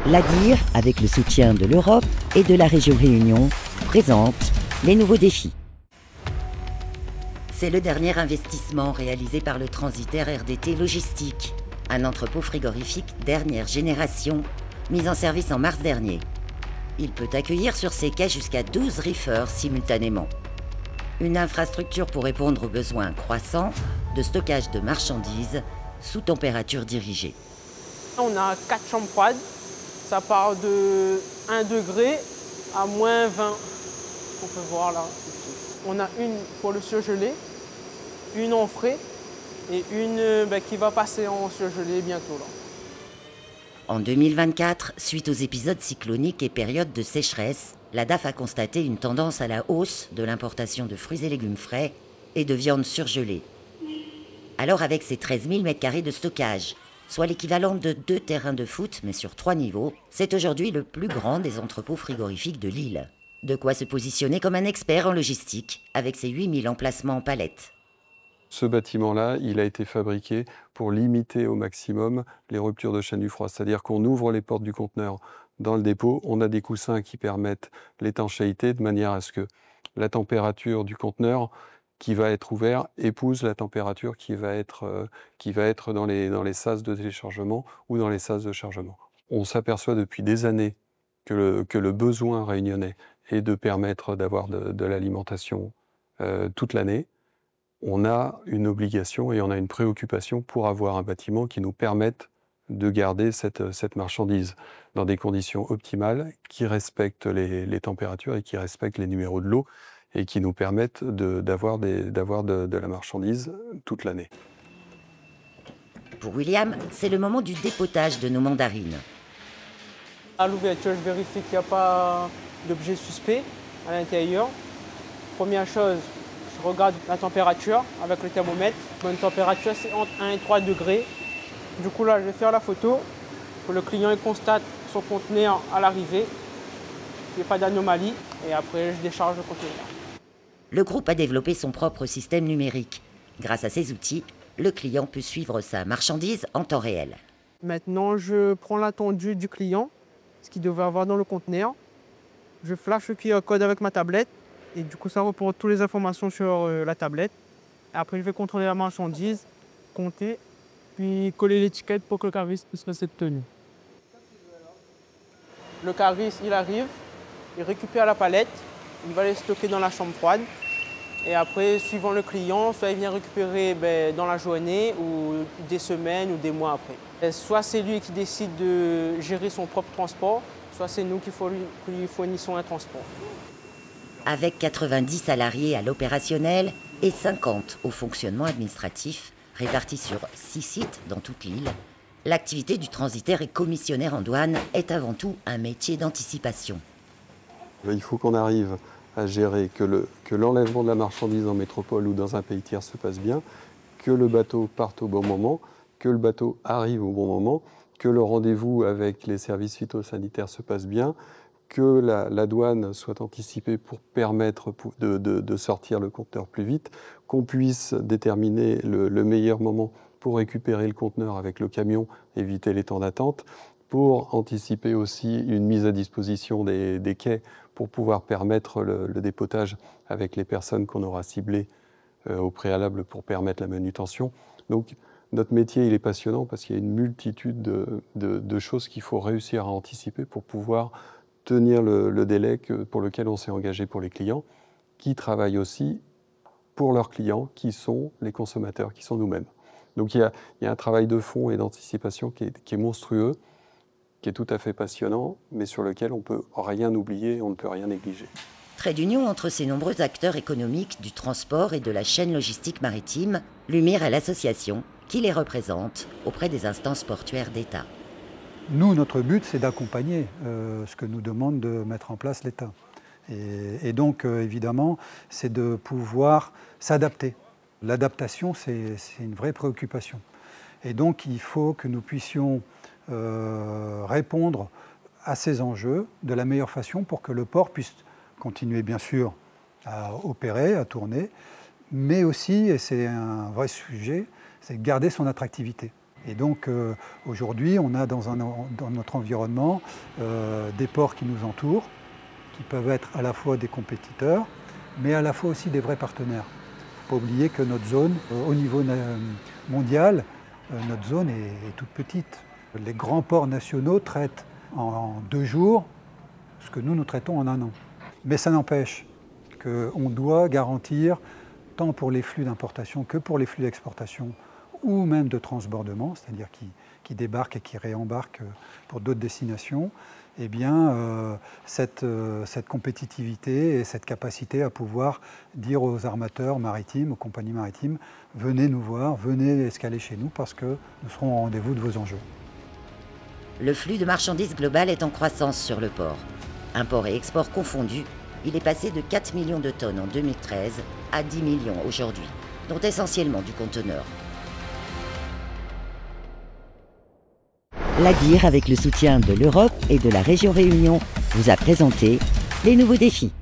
L'ADIR, avec le soutien de l'Europe et de la région Réunion, présente les nouveaux défis. C'est le dernier investissement réalisé par le transitaire RDT Logistique, un entrepôt frigorifique dernière génération, mis en service en mars dernier. Il peut accueillir sur ses quais jusqu'à 12 reefers simultanément. Une infrastructure pour répondre aux besoins croissants de stockage de marchandises sous température dirigée. On a 4 chambres froides, ça part de 1 degré à moins 20, on peut voir là. On a une pour le surgelé, une en frais et une qui va passer en surgelé bientôt là. En 2024, suite aux épisodes cycloniques et périodes de sécheresse, la DAF a constaté une tendance à la hausse de l'importation de fruits et légumes frais et de viande surgelée. Alors avec ses 13 000 m² de stockage, soit l'équivalent de 2 terrains de foot, mais sur 3 niveaux, c'est aujourd'hui le plus grand des entrepôts frigorifiques de l'île. De quoi se positionner comme un expert en logistique, avec ses 8 000 emplacements en palettes. Ce bâtiment-là, il a été fabriqué pour limiter au maximum les ruptures de chaîne du froid. C'est-à-dire qu'on ouvre les portes du conteneur dans le dépôt, on a des coussins qui permettent l'étanchéité de manière à ce que la température du conteneur qui va être ouvert épouse la température qui va être dans les sas de téléchargement ou dans les sas de chargement. On s'aperçoit depuis des années que le besoin réunionnais est de permettre d'avoir de l'alimentation toute l'année. On a une obligation et on a une préoccupation pour avoir un bâtiment qui nous permette de garder cette marchandise dans des conditions optimales qui respectent les températures et qui respectent les numéros de l'eau et qui nous permettent d'avoir de la marchandise toute l'année. Pour William, c'est le moment du dépotage de nos mandarines. À l'ouverture, je vérifie qu'il n'y a pas d'objet suspect à l'intérieur. Première chose, je regarde la température avec le thermomètre. Bonne température, c'est entre 1 et 3 degrés. Du coup, là, je vais faire la photo pour que le client il constate son conteneur à l'arrivée, qu'il n'y ait pas d'anomalie. Et après, je décharge le conteneur. Le groupe a développé son propre système numérique. Grâce à ces outils, le client peut suivre sa marchandise en temps réel. Maintenant, je prends l'attendu du client, ce qu'il devait avoir dans le conteneur. Je flash le QR code avec ma tablette. Et du coup, ça reporte toutes les informations sur la tablette. Après, je vais contrôler la marchandise, compter, puis coller l'étiquette pour que le cariste puisse rester tenu. Le cariste, il arrive, il récupère la palette, il va les stocker dans la chambre froide. Et après, suivant le client, soit il vient récupérer dans la journée ou des semaines ou des mois après. Et soit c'est lui qui décide de gérer son propre transport, soit c'est nous qui lui fournissons un transport. Avec 90 salariés à l'opérationnel et 50 au fonctionnement administratif, répartis sur 6 sites dans toute l'île, l'activité du transitaire et commissionnaire en douane est avant tout un métier d'anticipation. Il faut qu'on arrive à gérer que l'enlèvement de la marchandise en métropole ou dans un pays tiers se passe bien, que le bateau parte au bon moment, que le bateau arrive au bon moment, que le rendez-vous avec les services phytosanitaires se passe bien, que la douane soit anticipée pour permettre de sortir le conteneur plus vite, qu'on puisse déterminer le meilleur moment pour récupérer le conteneur avec le camion, éviter les temps d'attente, pour anticiper aussi une mise à disposition des quais pour pouvoir permettre le dépotage avec les personnes qu'on aura ciblées au préalable pour permettre la manutention. Donc notre métier il est passionnant parce qu'il y a une multitude de choses qu'il faut réussir à anticiper pour pouvoir tenir le délai pour lequel on s'est engagé pour les clients, qui travaillent aussi pour leurs clients, qui sont les consommateurs, qui sont nous-mêmes. Donc il y a un travail de fond et d'anticipation qui est monstrueux, qui est tout à fait passionnant, mais sur lequel on ne peut rien oublier, on ne peut rien négliger. Trait d'union entre ces nombreux acteurs économiques du transport et de la chaîne logistique maritime, l'UMIR est l'association qui les représente auprès des instances portuaires d'État. Nous, notre but, c'est d'accompagner ce que nous demande de mettre en place l'État. Et donc, évidemment, c'est de pouvoir s'adapter. L'adaptation, c'est une vraie préoccupation. Et donc, il faut que nous puissions répondre à ces enjeux de la meilleure façon pour que le port puisse continuer, bien sûr, à opérer, à tourner, mais aussi, et c'est un vrai sujet, c'est garder son attractivité. Et donc aujourd'hui, on a dans notre environnement des ports qui nous entourent, qui peuvent être à la fois des compétiteurs, mais à la fois aussi des vrais partenaires. Il ne faut pas oublier que notre zone, au niveau mondial, notre zone est toute petite. Les grands ports nationaux traitent en 2 jours ce que nous traitons en 1 an. Mais ça n'empêche qu'on doit garantir, tant pour les flux d'importation que pour les flux d'exportation, ou même de transbordement, c'est-à-dire qui débarquent et qui réembarquent pour d'autres destinations, eh bien, cette compétitivité et cette capacité à pouvoir dire aux armateurs maritimes, aux compagnies maritimes, venez nous voir, venez escaler chez nous parce que nous serons au rendez-vous de vos enjeux. Le flux de marchandises global est en croissance sur le port. Import et export confondus, il est passé de 4 millions de tonnes en 2013 à 10 millions aujourd'hui, dont essentiellement du conteneur. L'ADIR, avec le soutien de l'Europe et de la région Réunion, vous a présenté les nouveaux défis.